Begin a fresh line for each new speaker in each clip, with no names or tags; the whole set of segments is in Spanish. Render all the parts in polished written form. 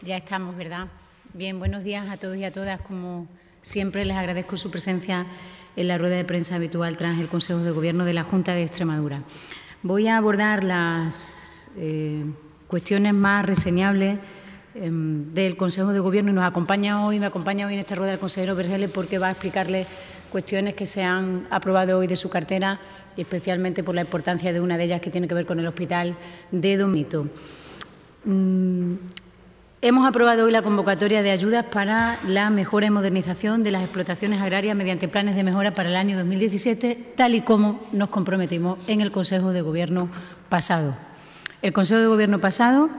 Ya estamos, ¿verdad? Bien, buenos días a todos y a todas. Como siempre, les agradezco su presencia en la rueda de prensa habitual tras el Consejo de Gobierno de la Junta de Extremadura. Voy a abordar las cuestiones más reseñables del Consejo de Gobierno y me acompaña hoy en esta rueda el consejero Vergeles porque va a explicarles cuestiones que se han aprobado hoy de su cartera, especialmente por la importancia de una de ellas que tiene que ver con el Hospital de Don Benito. Hemos aprobado hoy la convocatoria de ayudas para la mejora y modernización de las explotaciones agrarias mediante planes de mejora para el año 2017, tal y como nos comprometimos en el Consejo de Gobierno pasado. El Consejo de Gobierno pasado,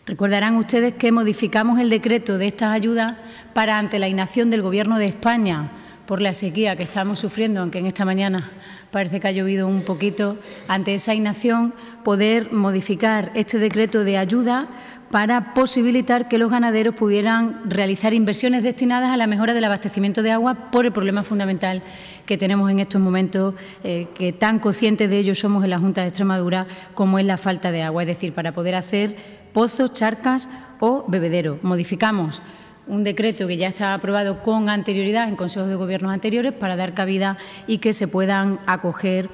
recordarán ustedes que modificamos el decreto de estas ayudas para, ante la inacción del Gobierno de España por la sequía que estamos sufriendo, aunque en esta mañana parece que ha llovido un poquito, ante esa inacción, poder modificar este decreto de ayuda para posibilitar que los ganaderos pudieran realizar inversiones destinadas a la mejora del abastecimiento de agua por el problema fundamental que tenemos en estos momentos, que tan conscientes de ello somos en la Junta de Extremadura, como es la falta de agua, es decir, para poder hacer pozos, charcas o bebederos. Modificamos un decreto que ya estaba aprobado con anterioridad en consejos de gobiernos anteriores para dar cabida y que se puedan acoger,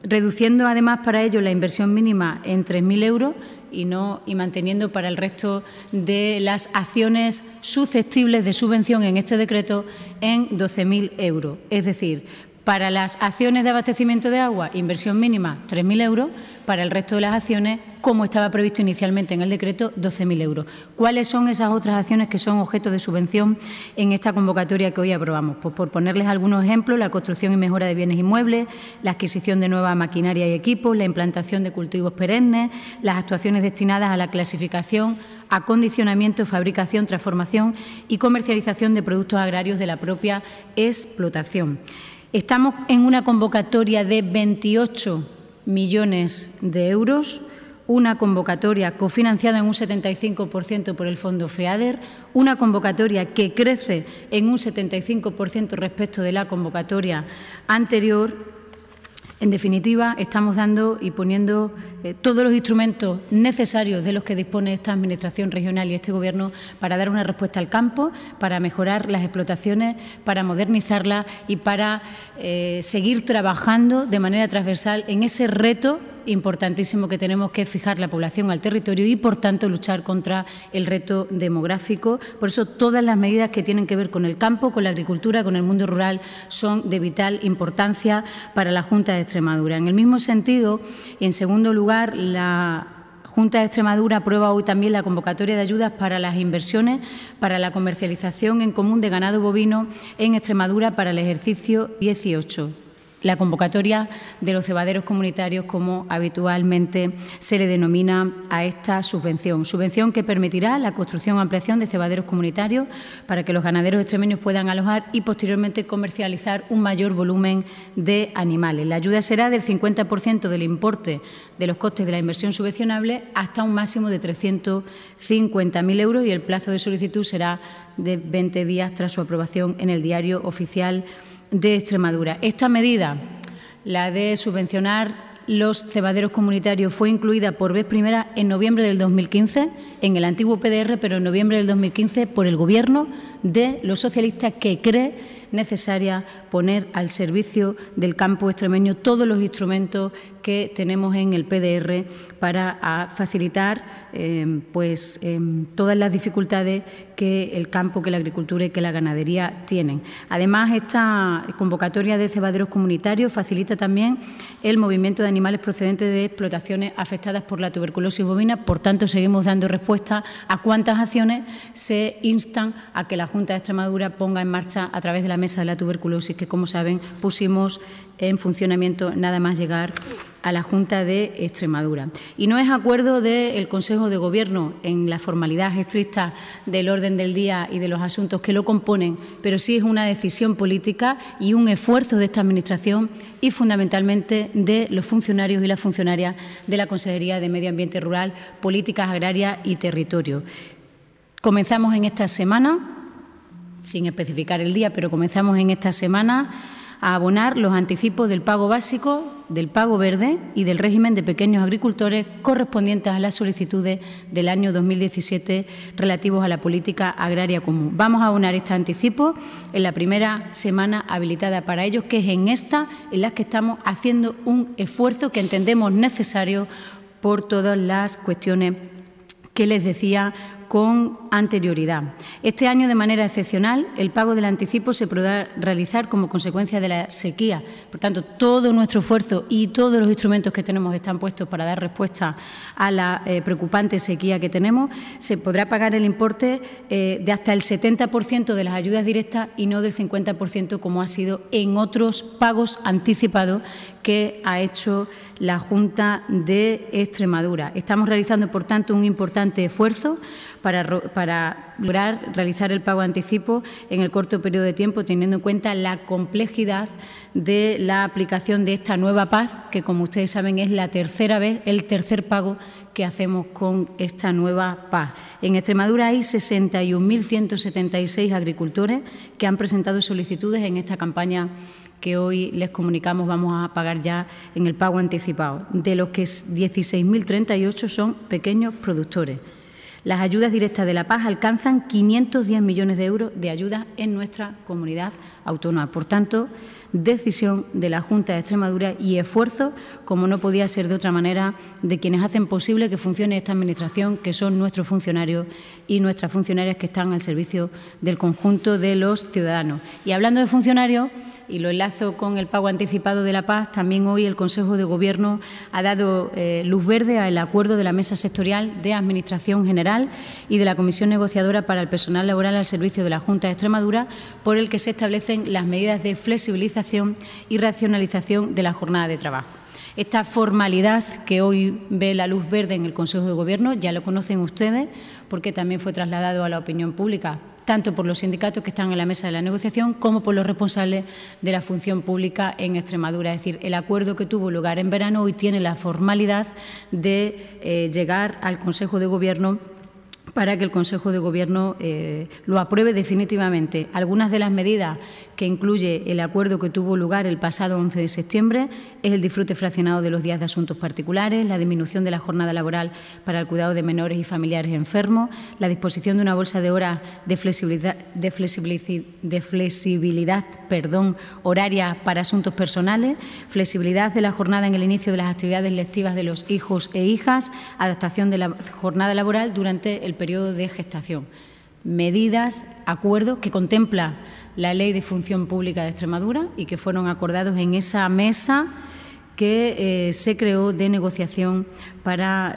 reduciendo además para ello la inversión mínima en 3.000 euros y manteniendo para el resto de las acciones susceptibles de subvención en este decreto en 12.000 euros. Es decir, para las acciones de abastecimiento de agua, inversión mínima 3.000 euros, para el resto de las acciones, como estaba previsto inicialmente en el decreto, 12.000 euros. ¿Cuáles son esas otras acciones que son objeto de subvención en esta convocatoria que hoy aprobamos? Pues por ponerles algunos ejemplos, la construcción y mejora de bienes inmuebles, la adquisición de nueva maquinaria y equipos, la implantación de cultivos perennes, las actuaciones destinadas a la clasificación, acondicionamiento, fabricación, transformación y comercialización de productos agrarios de la propia explotación. Estamos en una convocatoria de 28 millones de euros, una convocatoria cofinanciada en un 75% por el Fondo FEADER, una convocatoria que crece en un 75% respecto de la convocatoria anterior. En definitiva, estamos dando y poniendo todos los instrumentos necesarios de los que dispone esta Administración regional y este Gobierno para dar una respuesta al campo, para mejorar las explotaciones, para modernizarlas y para seguir trabajando de manera transversal en ese reto importantísimo que tenemos, que es fijar la población al territorio y, por tanto, luchar contra el reto demográfico. Por eso, todas las medidas que tienen que ver con el campo, con la agricultura, con el mundo rural, son de vital importancia para la Junta de Extremadura. En el mismo sentido, y en segundo lugar, la Junta de Extremadura aprueba hoy también la convocatoria de ayudas para las inversiones para la comercialización en común de ganado bovino en Extremadura para el ejercicio 18. La convocatoria de los cebaderos comunitarios, como habitualmente se le denomina a esta subvención. Subvención que permitirá la construcción o ampliación de cebaderos comunitarios para que los ganaderos extremeños puedan alojar y posteriormente comercializar un mayor volumen de animales. La ayuda será del 50% del importe de los costes de la inversión subvencionable hasta un máximo de 350.000 euros y el plazo de solicitud será de 20 días tras su aprobación en el Diario Oficial de Extremadura. Esta medida, la de subvencionar los cebaderos comunitarios, fue incluida por vez primera en noviembre del 2015 en el antiguo PDR, pero en noviembre del 2015 por el Gobierno de los socialistas, que cree necesaria poner al servicio del campo extremeño todos los instrumentos que tenemos en el PDR para facilitar todas las dificultades que el campo, que la agricultura y que la ganadería tienen. Además, esta convocatoria de cebaderos comunitarios facilita también el movimiento de animales procedentes de explotaciones afectadas por la tuberculosis bovina. Por tanto, seguimos dando respuesta a cuántas acciones se instan a que la Junta de Extremadura ponga en marcha a través de la Mesa de la Tuberculosis, que, como saben, pusimos en funcionamiento nada más llegar a la Junta de Extremadura. Y no es acuerdo del Consejo de Gobierno en la formalidad estricta del orden del día y de los asuntos que lo componen, pero sí es una decisión política y un esfuerzo de esta Administración y fundamentalmente de los funcionarios y las funcionarias de la Consejería de Medio Ambiente Rural, Políticas Agrarias y Territorio. Comenzamos en esta semana, sin especificar el día, pero comenzamos en esta semana a abonar los anticipos del pago básico del pago verde y del régimen de pequeños agricultores correspondientes a las solicitudes del año 2017 relativos a la política agraria común. Vamos a abonar este anticipo en la primera semana habilitada para ellos, que es en la que estamos haciendo un esfuerzo que entendemos necesario por todas las cuestiones que les decía con anterioridad. Este año, de manera excepcional, el pago del anticipo se podrá realizar como consecuencia de la sequía. Por tanto, todo nuestro esfuerzo y todos los instrumentos que tenemos están puestos para dar respuesta a la preocupante sequía que tenemos. Se podrá pagar el importe de hasta el 70% de las ayudas directas y no del 50% como ha sido en otros pagos anticipados que ha hecho la Junta de Extremadura. Estamos realizando, por tanto, un importante esfuerzo para lograr realizar el pago anticipo en el corto periodo de tiempo, teniendo en cuenta la complejidad de la aplicación de esta nueva PAC, que, como ustedes saben, es la tercera vez, el tercer pago que hacemos con esta nueva PAC. En Extremadura hay 61.176 agricultores que han presentado solicitudes en esta campaña que hoy les comunicamos vamos a pagar ya en el pago anticipado, de los que 16.038 son pequeños productores. Las ayudas directas de la PAC alcanzan 510 millones de euros de ayudas en nuestra comunidad autónoma. Por tanto, decisión de la Junta de Extremadura y esfuerzo, como no podía ser de otra manera, de quienes hacen posible que funcione esta Administración, que son nuestros funcionarios y nuestras funcionarias que están al servicio del conjunto de los ciudadanos. Y hablando de funcionarios, y lo enlazo con el pago anticipado de la PAC, también hoy el Consejo de Gobierno ha dado luz verde al acuerdo de la Mesa Sectorial de Administración General y de la Comisión Negociadora para el Personal Laboral al servicio de la Junta de Extremadura, por el que se establecen las medidas de flexibilización y racionalización de la jornada de trabajo. Esta formalidad que hoy ve la luz verde en el Consejo de Gobierno ya lo conocen ustedes, porque también fue trasladado a la opinión pública, tanto por los sindicatos que están en la mesa de la negociación como por los responsables de la función pública en Extremadura. Es decir, el acuerdo que tuvo lugar en verano hoy tiene la formalidad de llegar al Consejo de Gobierno para que el Consejo de Gobierno lo apruebe definitivamente. Algunas de las medidas que incluye el acuerdo que tuvo lugar el pasado 11 de septiembre es el disfrute fraccionado de los días de asuntos particulares, la disminución de la jornada laboral para el cuidado de menores y familiares enfermos, la disposición de una bolsa de horas de flexibilidad horaria para asuntos personales, flexibilidad de la jornada en el inicio de las actividades lectivas de los hijos e hijas, adaptación de la jornada laboral durante el periodo de gestación. Medidas, acuerdos que contempla la Ley de Función Pública de Extremadura y que fueron acordados en esa mesa que se creó de negociación para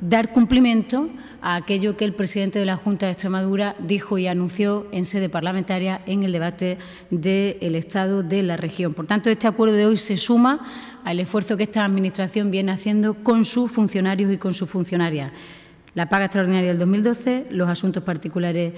dar cumplimiento a aquello que el presidente de la Junta de Extremadura dijo y anunció en sede parlamentaria en el debate del Estado de la región. Por tanto, este acuerdo de hoy se suma al esfuerzo que esta Administración viene haciendo con sus funcionarios y con sus funcionarias. La paga extraordinaria del 2012, los asuntos particulares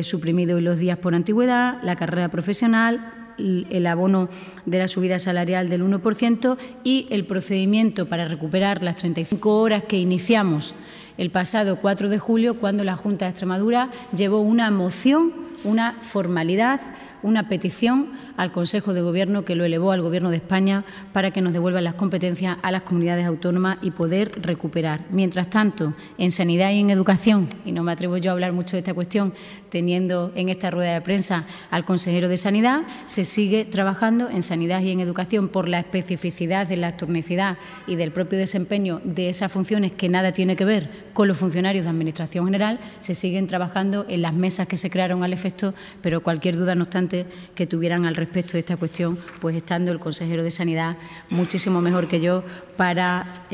suprimidos y los días por antigüedad, la carrera profesional, el abono de la subida salarial del 1% y el procedimiento para recuperar las 35 horas que iniciamos el pasado 4 de julio, cuando la Junta de Extremadura llevó una moción, una formalidad, una petición al Consejo de Gobierno que lo elevó al Gobierno de España para que nos devuelvan las competencias a las comunidades autónomas y poder recuperar. Mientras tanto, en sanidad y en educación, y no me atrevo yo a hablar mucho de esta cuestión, teniendo en esta rueda de prensa al consejero de Sanidad, se sigue trabajando en sanidad y en educación por la especificidad de la turnicidad y del propio desempeño de esas funciones que nada tiene que ver con los funcionarios de Administración General. Se siguen trabajando en las mesas que se crearon al efecto, pero cualquier duda, no obstante, que tuvieran al respecto de esta cuestión, pues estando el consejero de Sanidad muchísimo mejor que yo para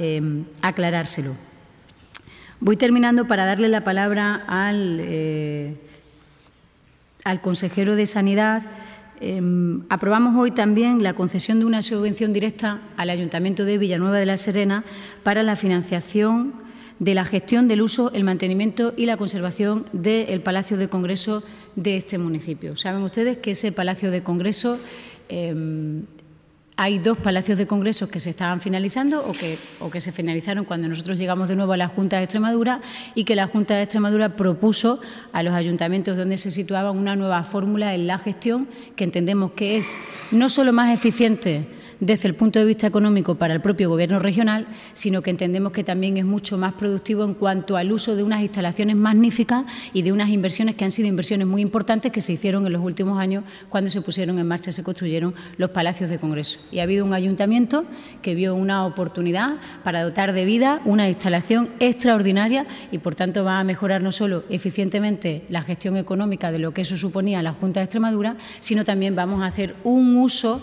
aclarárselo. Voy terminando para darle la palabra al consejero de Sanidad. Aprobamos hoy también la concesión de una subvención directa al Ayuntamiento de Villanueva de la Serena para la financiación de la gestión del uso, el mantenimiento y la conservación del Palacio de Congreso de este municipio. Saben ustedes que ese Palacio de Congreso, hay 2 palacios de congresos que se estaban finalizando o que se finalizaron cuando nosotros llegamos de nuevo a la Junta de Extremadura y que la Junta de Extremadura propuso a los ayuntamientos donde se situaban una nueva fórmula en la gestión que entendemos que es no solo más eficiente desde el punto de vista económico para el propio Gobierno regional, sino que entendemos que también es mucho más productivo en cuanto al uso de unas instalaciones magníficas y de unas inversiones que han sido inversiones muy importantes que se hicieron en los últimos años cuando se pusieron en marcha, se construyeron los palacios de Congreso. Y ha habido un ayuntamiento que vio una oportunidad para dotar de vida una instalación extraordinaria y, por tanto, va a mejorar no solo eficientemente la gestión económica de lo que eso suponía a la Junta de Extremadura, sino también vamos a hacer un uso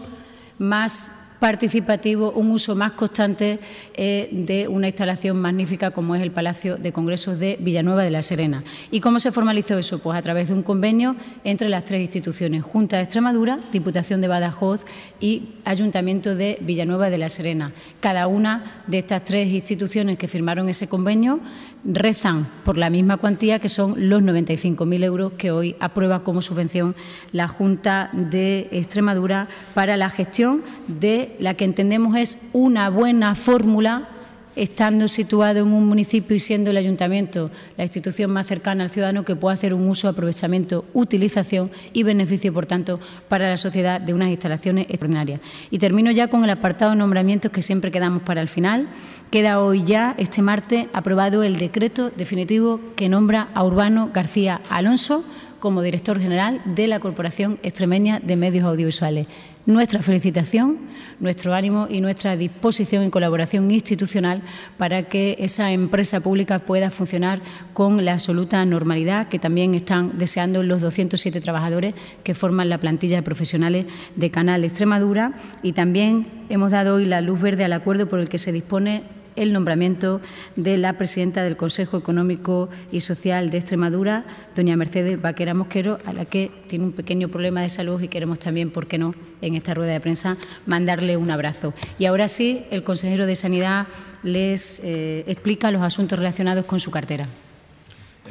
más participativo, un uso más constante de una instalación magnífica como es el Palacio de Congresos de Villanueva de la Serena. ¿Y cómo se formalizó eso? Pues a través de un convenio entre las tres instituciones, Junta de Extremadura, Diputación de Badajoz y Ayuntamiento de Villanueva de la Serena. Cada una de estas tres instituciones que firmaron ese convenio rezan por la misma cuantía, que son los 95.000 euros que hoy aprueba como subvención la Junta de Extremadura para la gestión de la que entendemos es una buena fórmula, estando situado en un municipio y siendo el ayuntamiento la institución más cercana al ciudadano que pueda hacer un uso, aprovechamiento, utilización y beneficio, por tanto, para la sociedad de unas instalaciones extraordinarias. Y termino ya con el apartado de nombramientos que siempre quedamos para el final. Queda hoy ya, este martes, aprobado el decreto definitivo que nombra a Urbano García Alonso como director general de la Corporación Extremeña de Medios Audiovisuales. Nuestra felicitación, nuestro ánimo y nuestra disposición en colaboración institucional para que esa empresa pública pueda funcionar con la absoluta normalidad que también están deseando los 207 trabajadores que forman la plantilla de profesionales de Canal Extremadura. Y también hemos dado hoy la luz verde al acuerdo por el que se dispone el nombramiento de la presidenta del Consejo Económico y Social de Extremadura, doña Mercedes Vaquera Mosquero, a la que tiene un pequeño problema de salud y queremos también, ¿por qué no?, en esta rueda de prensa, mandarle un abrazo. Y ahora sí, el consejero de Sanidad les explica los asuntos relacionados con su cartera.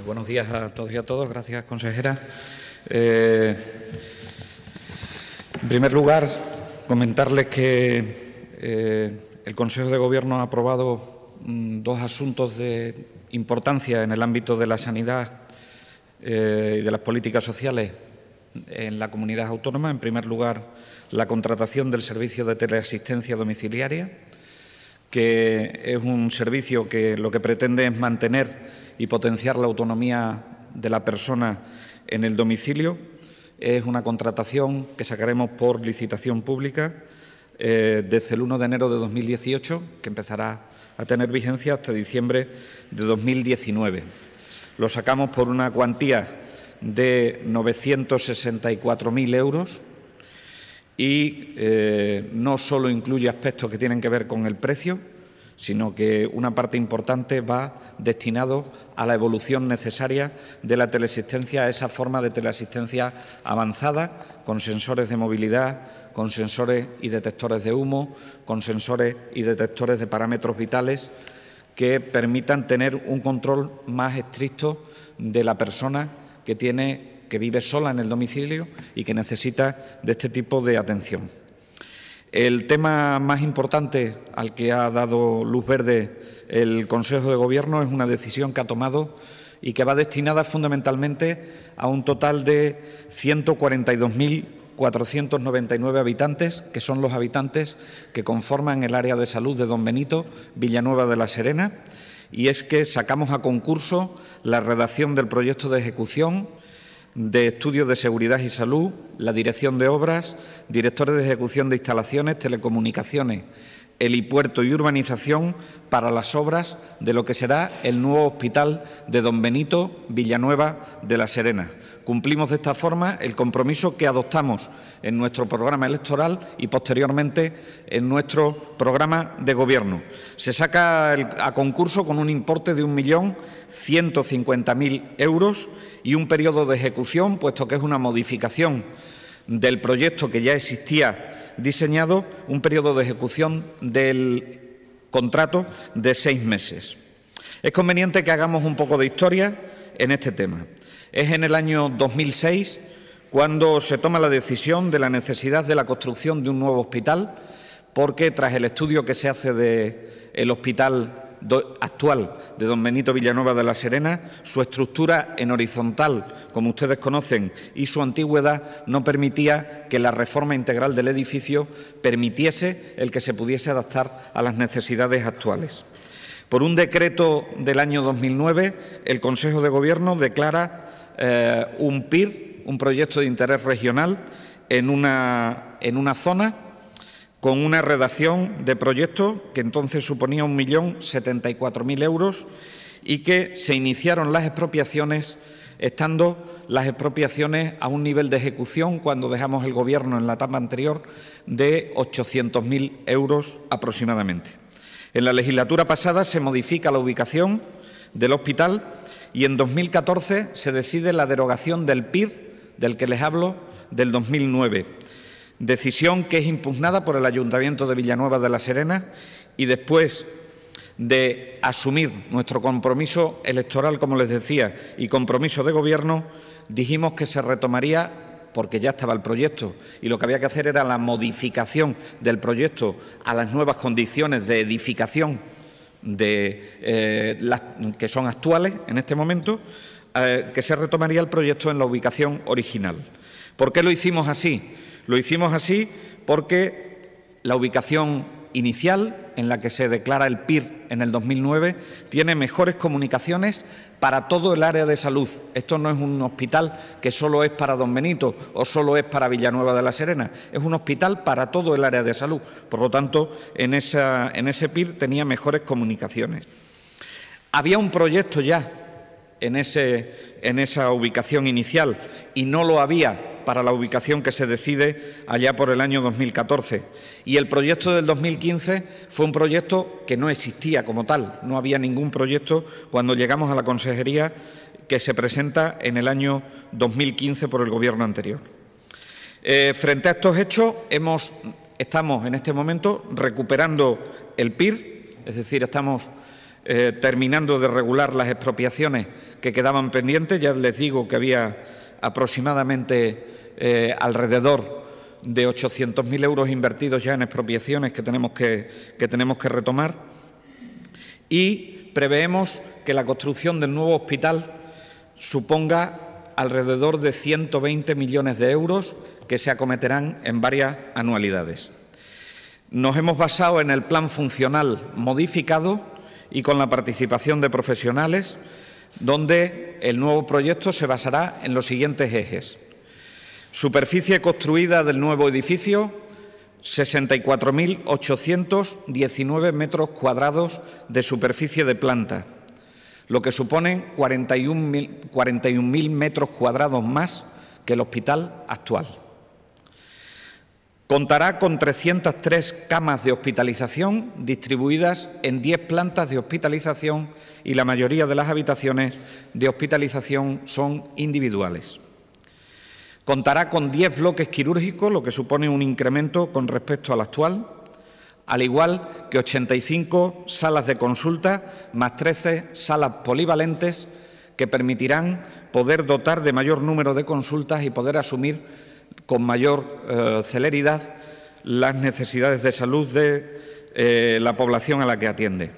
Buenos días a todos y a todos. Gracias, consejera. En primer lugar, comentarles que el Consejo de Gobierno ha aprobado dos asuntos de importancia en el ámbito de la sanidad y de las políticas sociales en la comunidad autónoma. En primer lugar, la contratación del servicio de teleasistencia domiciliaria, que es un servicio que lo que pretende es mantener y potenciar la autonomía de la persona en el domicilio. Es una contratación que sacaremos por licitación pública desde el 1 de enero de 2018, que empezará a tener vigencia hasta diciembre de 2019. Lo sacamos por una cuantía de 964.000 euros y no solo incluye aspectos que tienen que ver con el precio, sino que una parte importante va destinado a la evolución necesaria de la teleasistencia, a esa forma de teleasistencia avanzada, con sensores de movilidad, con sensores y detectores de humo, con sensores y detectores de parámetros vitales que permitan tener un control más estricto de la persona que vive sola en el domicilio y que necesita de este tipo de atención. El tema más importante al que ha dado luz verde el Consejo de Gobierno es una decisión que ha tomado y que va destinada fundamentalmente a un total de 142.499 habitantes, que son los habitantes que conforman el área de salud de Don Benito, Villanueva de la Serena, y es que sacamos a concurso la redacción del proyecto de ejecución de estudios de seguridad y salud, la dirección de obras, directores de ejecución de instalaciones, telecomunicaciones, helipuerto y urbanización para las obras de lo que será el nuevo hospital de Don Benito, Villanueva de la Serena. Cumplimos de esta forma el compromiso que adoptamos en nuestro programa electoral y posteriormente en nuestro programa de Gobierno. Se saca a concurso con un importe de 1.150.000 euros y un periodo de ejecución, puesto que es una modificación del proyecto que ya existía diseñado, un periodo de ejecución del contrato de 6 meses. Es conveniente que hagamos un poco de historia en este tema. Es en el año 2006 cuando se toma la decisión de la necesidad de la construcción de un nuevo hospital, porque tras el estudio que se hace del hospital actual de don Benito Villanueva de la Serena, su estructura en horizontal, como ustedes conocen, y su antigüedad no permitía que la reforma integral del edificio permitiese el que se pudiese adaptar a las necesidades actuales. Por un decreto del año 2009, el Consejo de Gobierno declara un PIR, un proyecto de interés regional, en una zona con una redacción de proyecto que entonces suponía 1.074.000 euros y que se iniciaron las expropiaciones, estando las expropiaciones a un nivel de ejecución, cuando dejamos el Gobierno en la etapa anterior, de 800.000 euros aproximadamente. En la legislatura pasada se modifica la ubicación del hospital y en 2014 se decide la derogación del PIR, del que les hablo, del 2009. Decisión que es impugnada por el Ayuntamiento de Villanueva de la Serena, y después de asumir nuestro compromiso electoral, como les decía, y compromiso de Gobierno, dijimos que se retomaría, porque ya estaba el proyecto y lo que había que hacer era la modificación del proyecto a las nuevas condiciones de edificación que son actuales en este momento, que se retomaría el proyecto en la ubicación original. ¿Por qué lo hicimos así? Lo hicimos así porque la ubicación inicial, en la que se declara el PIR en el 2009, tiene mejores comunicaciones para todo el área de salud. Esto no es un hospital que solo es para don Benito o solo es para Villanueva de la Serena, es un hospital para todo el área de salud. Por lo tanto, en ese PIR tenía mejores comunicaciones. Había un proyecto ya en esa ubicación inicial y no lo había para la ubicación que se decide allá por el año 2014. Y el proyecto del 2015 fue un proyecto que no existía como tal. No había ningún proyecto cuando llegamos a la consejería, que se presenta en el año 2015 por el Gobierno anterior. Frente a estos hechos, estamos en este momento recuperando el PIR, es decir, estamos terminando de regular las expropiaciones que quedaban pendientes. Ya les digo que había aproximadamente alrededor de 800.000 euros invertidos ya en expropiaciones que tenemos que retomar, y preveemos que la construcción del nuevo hospital suponga alrededor de 120 millones de euros que se acometerán en varias anualidades. Nos hemos basado en el plan funcional modificado y con la participación de profesionales, donde el nuevo proyecto se basará en los siguientes ejes. Superficie construida del nuevo edificio, 64.819 metros cuadrados de superficie de planta, lo que supone 41.000 metros cuadrados más que el hospital actual. Contará con 303 camas de hospitalización distribuidas en 10 plantas de hospitalización, y la mayoría de las habitaciones de hospitalización son individuales. Contará con 10 bloques quirúrgicos, lo que supone un incremento con respecto al actual, al igual que 85 salas de consulta más 13 salas polivalentes que permitirán poder dotar de mayor número de consultas y poder asumir con mayor celeridad las necesidades de salud de la población a la que atiende.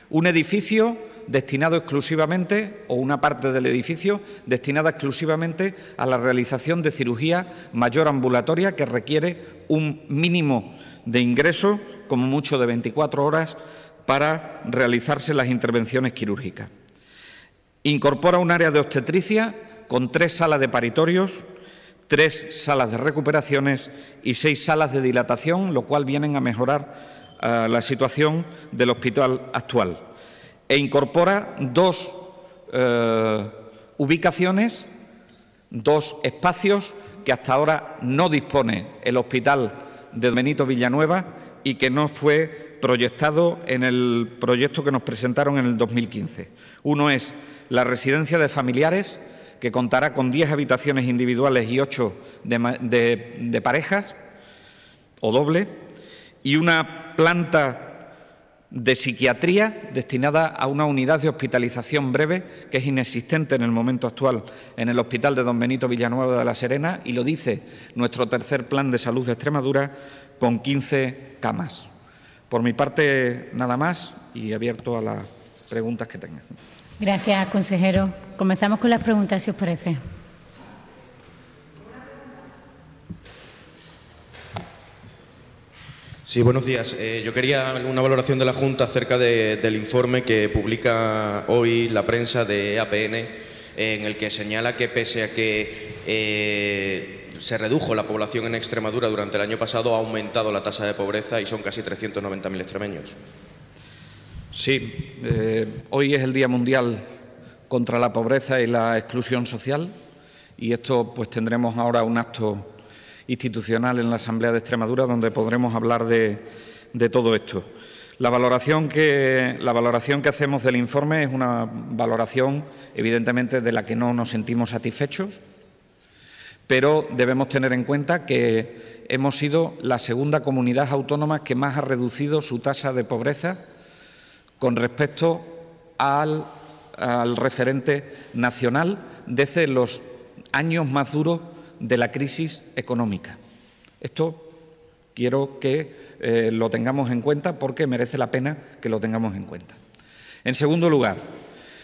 Un edificio destinado exclusivamente, o una parte del edificio destinada exclusivamente a la realización de cirugía mayor ambulatoria, que requiere un mínimo de ingreso, como mucho de 24 horas, para realizarse las intervenciones quirúrgicas. Incorpora un área de obstetricia con 3 salas de paritorios, 3 salas de recuperaciones y 6 salas de dilatación, lo cual vienen a mejorar la situación del hospital actual. E incorpora 2 ubicaciones, 2 espacios que hasta ahora no dispone el hospital de don Benito Villanueva y que no fue proyectado en el proyecto que nos presentaron en el 2015. Uno es la residencia de familiares, que contará con 10 habitaciones individuales y 8 de parejas o doble, y una planta de psiquiatría destinada a una unidad de hospitalización breve que es inexistente en el momento actual en el hospital de don Benito Villanueva de la Serena, y lo dice nuestro tercer plan de salud de Extremadura, con 15 camas. Por mi parte, nada más y abierto a las preguntas que tengan.
Gracias, consejero. Comenzamos con las preguntas, si os parece.
Sí, buenos días. Yo quería una valoración de la Junta acerca del informe que publica hoy la prensa de APN, en el que señala que pese a que se redujo la población en Extremadura durante el año pasado, ha aumentado la tasa de pobreza y son casi 390.000 extremeños.
Sí, hoy es el Día Mundial contra la Pobreza y la Exclusión Social y esto pues tendremos ahora un acto institucional en la Asamblea de Extremadura donde podremos hablar de todo esto. La valoración que hacemos del informe es una valoración evidentemente de la que no nos sentimos satisfechos, pero debemos tener en cuenta que hemos sido la segunda comunidad autónoma que más ha reducido su tasa de pobreza con respecto al referente nacional desde los años más duros de la crisis económica. Esto quiero que lo tengamos en cuenta porque merece la pena que lo tengamos en cuenta. En segundo lugar,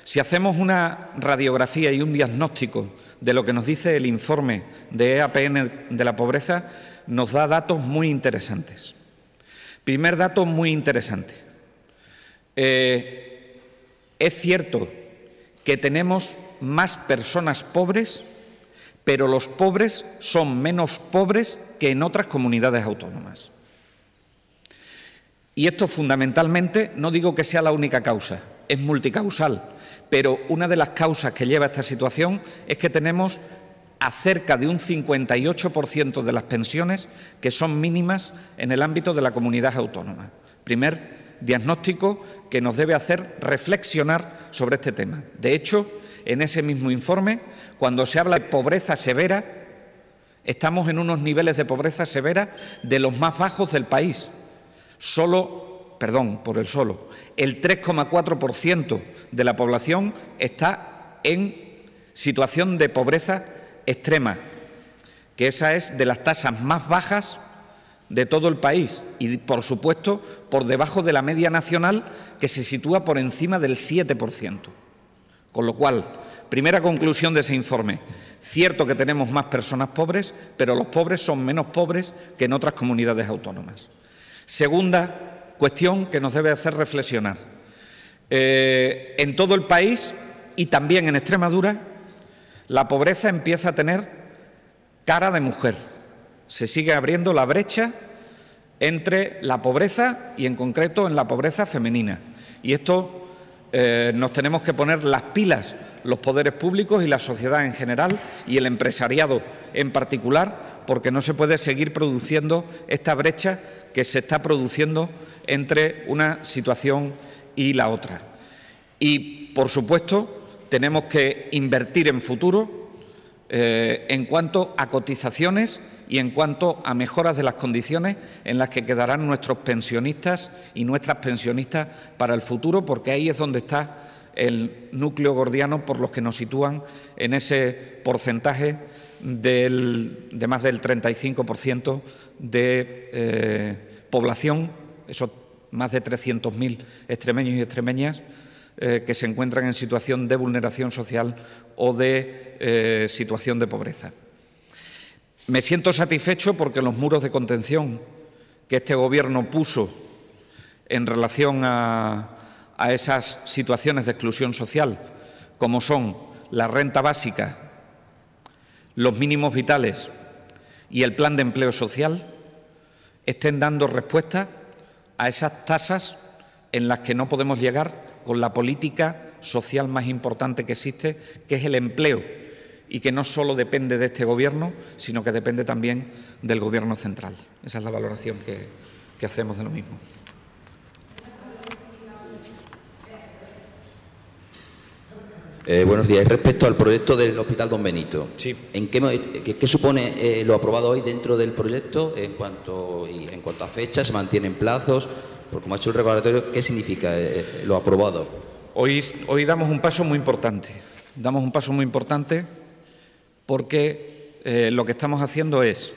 si hacemos una radiografía y un diagnóstico de lo que nos dice el informe de EAPN de la pobreza, nos da datos muy interesantes. Primer dato muy interesante. Es cierto que tenemos más personas pobres, pero los pobres son menos pobres que en otras comunidades autónomas. Y esto fundamentalmente, no digo que sea la única causa, es multicausal, pero una de las causas que lleva a esta situación es que tenemos a cerca de un 58% de las pensiones que son mínimas en el ámbito de la comunidad autónoma. Primer diagnóstico que nos debe hacer reflexionar sobre este tema. De hecho, en ese mismo informe, cuando se habla de pobreza severa, estamos en unos niveles de pobreza severa de los más bajos del país. El 3,4% de la población está en situación de pobreza extrema, que esa es de las tasas más bajas de todo el país y, por supuesto, por debajo de la media nacional, que se sitúa por encima del 7%. Con lo cual, primera conclusión de ese informe, cierto que tenemos más personas pobres, pero los pobres son menos pobres que en otras comunidades autónomas. Segunda cuestión que nos debe hacer reflexionar. En todo el país y también en Extremadura, la pobreza empieza a tener cara de mujer. Se sigue abriendo la brecha entre la pobreza y, en concreto, en la pobreza femenina. Y esto nos tenemos que poner las pilas los poderes públicos y la sociedad en general y el empresariado en particular, porque no se puede seguir produciendo esta brecha que se está produciendo entre una situación y la otra. Y, por supuesto, tenemos que invertir en futuro en cuanto a cotizaciones y en cuanto a mejoras de las condiciones en las que quedarán nuestros pensionistas y nuestras pensionistas para el futuro, porque ahí es donde está el núcleo gordiano por los que nos sitúan en ese porcentaje de más del 35% de población, esos más de 300.000 extremeños y extremeñas que se encuentran en situación de vulneración social o de situación de pobreza. Me siento satisfecho porque los muros de contención que este Gobierno puso en relación a esas situaciones de exclusión social, como son la renta básica, los mínimos vitales y el plan de empleo social, estén dando respuesta a esas tasas en las que no podemos llegar con la política social más importante que existe, que es el empleo, y que no solo depende de este Gobierno, sino que depende también del Gobierno central. Esa es la valoración que hacemos de lo mismo.
Buenos días. Respecto al proyecto del Hospital Don Benito,
sí.
¿Qué supone lo aprobado hoy dentro del proyecto en cuanto a fechas? ¿Se mantienen plazos? Porque, como ha hecho el recordatorio, ¿qué significa lo aprobado?
Hoy damos un paso muy importante. Damos un paso muy importante porque lo que estamos haciendo es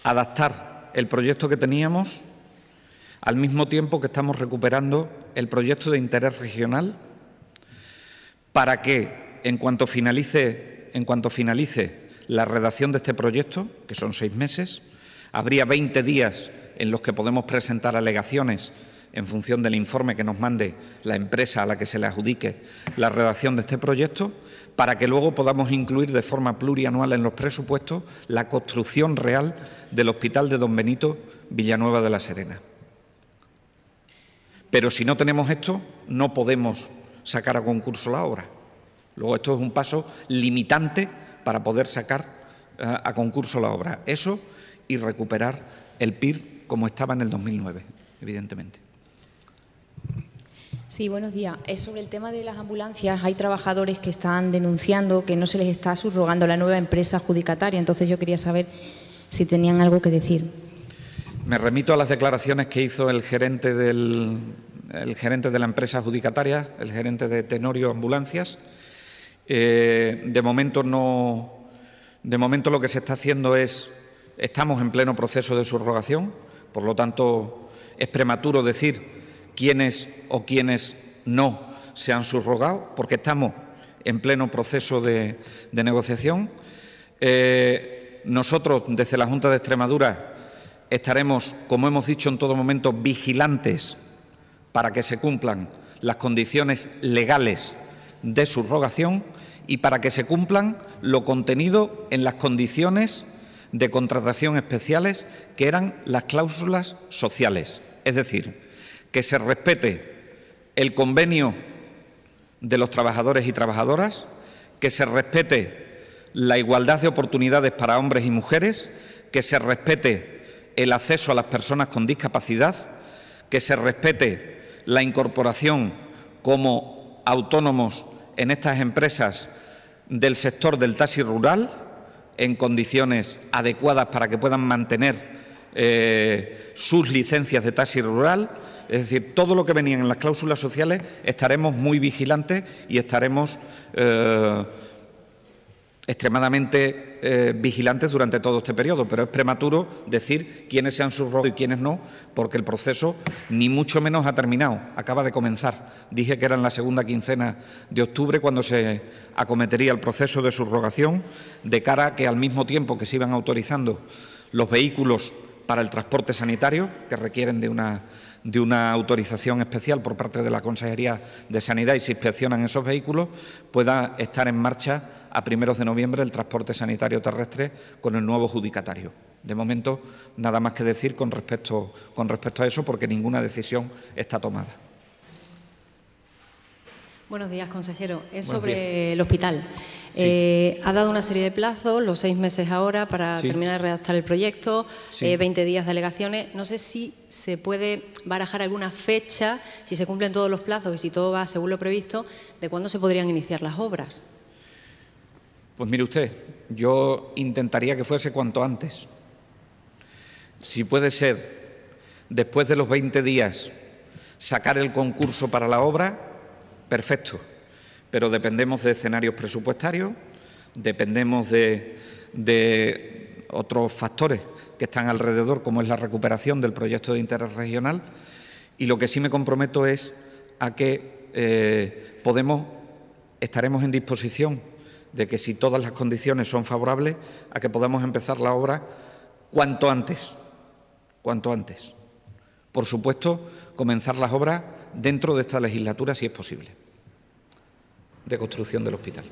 adaptar el proyecto que teníamos al mismo tiempo que estamos recuperando el proyecto de interés regional para que, en cuanto finalice la redacción de este proyecto, que son 6 meses, habría 20 días en los que podemos presentar alegaciones en función del informe que nos mande la empresa a la que se le adjudique la redacción de este proyecto, para que luego podamos incluir de forma plurianual en los presupuestos la construcción real del Hospital de Don Benito Villanueva de la Serena. Pero si no tenemos esto, no podemos sacar a concurso la obra. Luego esto es un paso limitante para poder sacar a concurso la obra. Eso y recuperar el PIR como estaba en el 2009, evidentemente.
Sí, buenos días. Es sobre el tema de las ambulancias. Hay trabajadores que están denunciando que no se les está subrogando la nueva empresa adjudicataria. Entonces yo quería saber si tenían algo que decir.
Me remito a las declaraciones que hizo el gerente de la empresa adjudicataria, el gerente de Tenorio Ambulancias. De momento lo que se está haciendo estamos en pleno proceso de subrogación, por lo tanto es prematuro decir quiénes o quiénes no se han subrogado, porque estamos en pleno proceso de negociación. Nosotros, desde la Junta de Extremadura, estaremos, como hemos dicho en todo momento, vigilantes para que se cumplan las condiciones legales de subrogación y para que se cumplan lo contenido en las condiciones de contratación especiales, que eran las cláusulas sociales. Es decir, que se respete el convenio de los trabajadores y trabajadoras, que se respete la igualdad de oportunidades para hombres y mujeres, que se respete el acceso a las personas con discapacidad, que se respete la incorporación como autónomos en estas empresas del sector del taxi rural en condiciones adecuadas para que puedan mantener sus licencias de taxi rural. Es decir, todo lo que venía en las cláusulas sociales estaremos muy vigilantes y estaremos extremadamente vigilantes durante todo este periodo, pero es prematuro decir quiénes se han subrogado y quiénes no, porque el proceso ni mucho menos ha terminado, acaba de comenzar. Dije que era en la segunda quincena de octubre cuando se acometería el proceso de subrogación, de cara a que al mismo tiempo que se iban autorizando los vehículos para el transporte sanitario, que requieren de una autorización especial por parte de la Consejería de Sanidad y se inspeccionan esos vehículos, pueda estar en marcha a primeros de noviembre el transporte sanitario terrestre con el nuevo adjudicatario. De momento, nada más que decir con respecto a eso, porque ninguna decisión está tomada.
Buenos días, consejero. Es sobre el hospital. Sí. Ha dado una serie de plazos, los 6 meses ahora para terminar de redactar el proyecto, 20 días de alegaciones. No sé si se puede barajar alguna fecha, si se cumplen todos los plazos y si todo va según lo previsto, de cuándo se podrían iniciar las obras.
Pues mire usted, yo intentaría que fuese cuanto antes. Si puede ser después de los 20 días sacar el concurso para la obra, perfecto. Pero dependemos de escenarios presupuestarios, dependemos de otros factores que están alrededor, como es la recuperación del proyecto de interés regional, y lo que sí me comprometo es a que estaremos en disposición de que, si todas las condiciones son favorables, a que podamos empezar la obra cuanto antes. Por supuesto, comenzar las obras dentro de esta legislatura, si es posible, de construcción del hospital.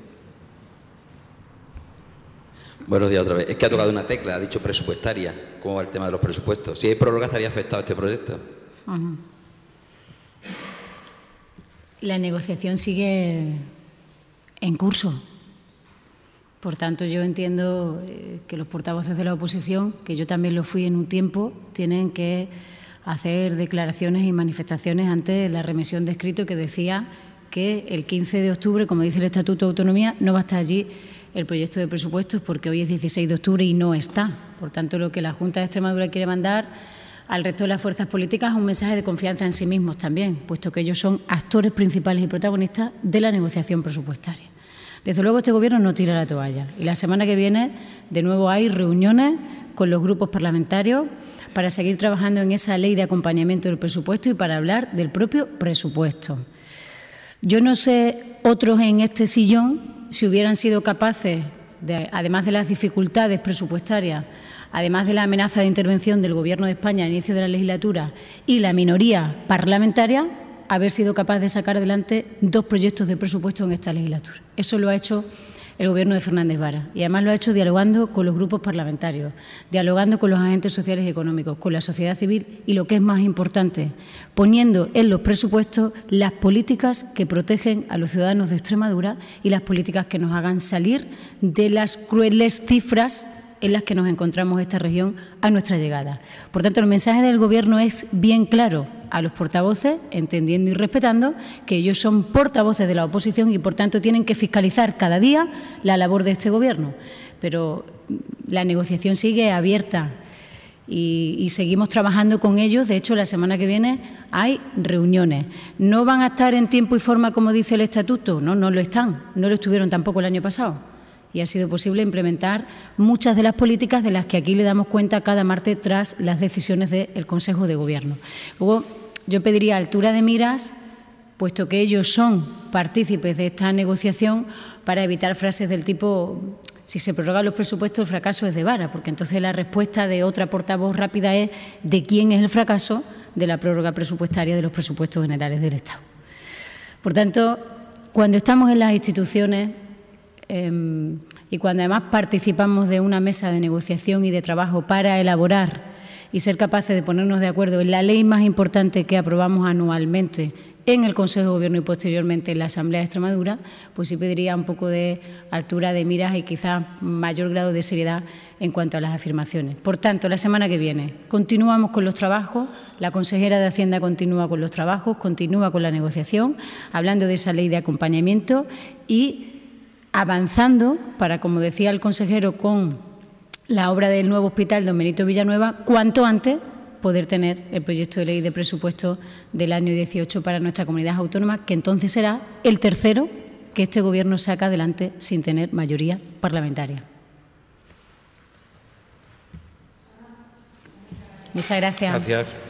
Buenos días otra vez. Es que ha tocado una tecla, ha dicho presupuestaria. ¿Cómo va el tema de los presupuestos? Si hay prórroga, ¿estaría afectado este proyecto?
La negociación sigue en curso. Por tanto, yo entiendo que los portavoces de la oposición, que yo también lo fui en un tiempo, tienen que hacer declaraciones y manifestaciones ante la remisión de escrito que decía que el 15 de octubre, como dice el Estatuto de Autonomía, no va a estar allí el proyecto de presupuestos, porque hoy es 16 de octubre y no está. Por tanto, lo que la Junta de Extremadura quiere mandar al resto de las fuerzas políticas es un mensaje de confianza en sí mismos también, puesto que ellos son actores principales y protagonistas de la negociación presupuestaria. Desde luego, este Gobierno no tira la toalla y la semana que viene de nuevo hay reuniones con los grupos parlamentarios para seguir trabajando en esa ley de acompañamiento del presupuesto y para hablar del propio presupuesto. Yo no sé otros en este sillón si hubieran sido capaces, además de las dificultades presupuestarias, además de la amenaza de intervención del Gobierno de España al inicio de la legislatura y la minoría parlamentaria, haber sido capaz de sacar adelante 2 proyectos de presupuesto en esta legislatura. Eso lo ha hecho el Gobierno de Fernández Vara y además lo ha hecho dialogando con los grupos parlamentarios, dialogando con los agentes sociales y económicos, con la sociedad civil y, lo que es más importante, poniendo en los presupuestos las políticas que protegen a los ciudadanos de Extremadura y las políticas que nos hagan salir de las crueles cifras en las que nos encontramos esta región a nuestra llegada. Por tanto, el mensaje del Gobierno es bien claro a los portavoces, entendiendo y respetando que ellos son portavoces de la oposición y, por tanto, tienen que fiscalizar cada día la labor de este Gobierno. Pero la negociación sigue abierta y seguimos trabajando con ellos. De hecho, la semana que viene hay reuniones. ¿No van a estar en tiempo y forma como dice el Estatuto? No, no lo están. No lo estuvieron tampoco el año pasado. Y ha sido posible implementar muchas de las políticas de las que aquí le damos cuenta cada martes tras las decisiones del Consejo de Gobierno. Luego, yo pediría altura de miras, puesto que ellos son partícipes de esta negociación, para evitar frases del tipo: si se prorrogan los presupuestos, el fracaso es de Vara, porque entonces la respuesta de otra portavoz rápida es: ¿de quién es el fracaso de la prórroga presupuestaria de los presupuestos generales del Estado? Por tanto, cuando estamos en las instituciones y cuando además participamos de una mesa de negociación y de trabajo para elaborar y ser capaces de ponernos de acuerdo en la ley más importante que aprobamos anualmente en el Consejo de Gobierno y posteriormente en la Asamblea de Extremadura, pues sí pediría un poco de altura de miras y quizás mayor grado de seriedad en cuanto a las afirmaciones. Por tanto, la semana que viene continuamos con los trabajos, la consejera de Hacienda continúa con los trabajos, continúa con la negociación, hablando de esa ley de acompañamiento y avanzando para, como decía el consejero, con la obra del nuevo hospital Don Benito Villanueva, cuanto antes poder tener el proyecto de ley de presupuesto del año 18 para nuestra comunidad autónoma, que entonces será el tercero que este Gobierno saca adelante sin tener mayoría parlamentaria. Muchas gracias.
Gracias.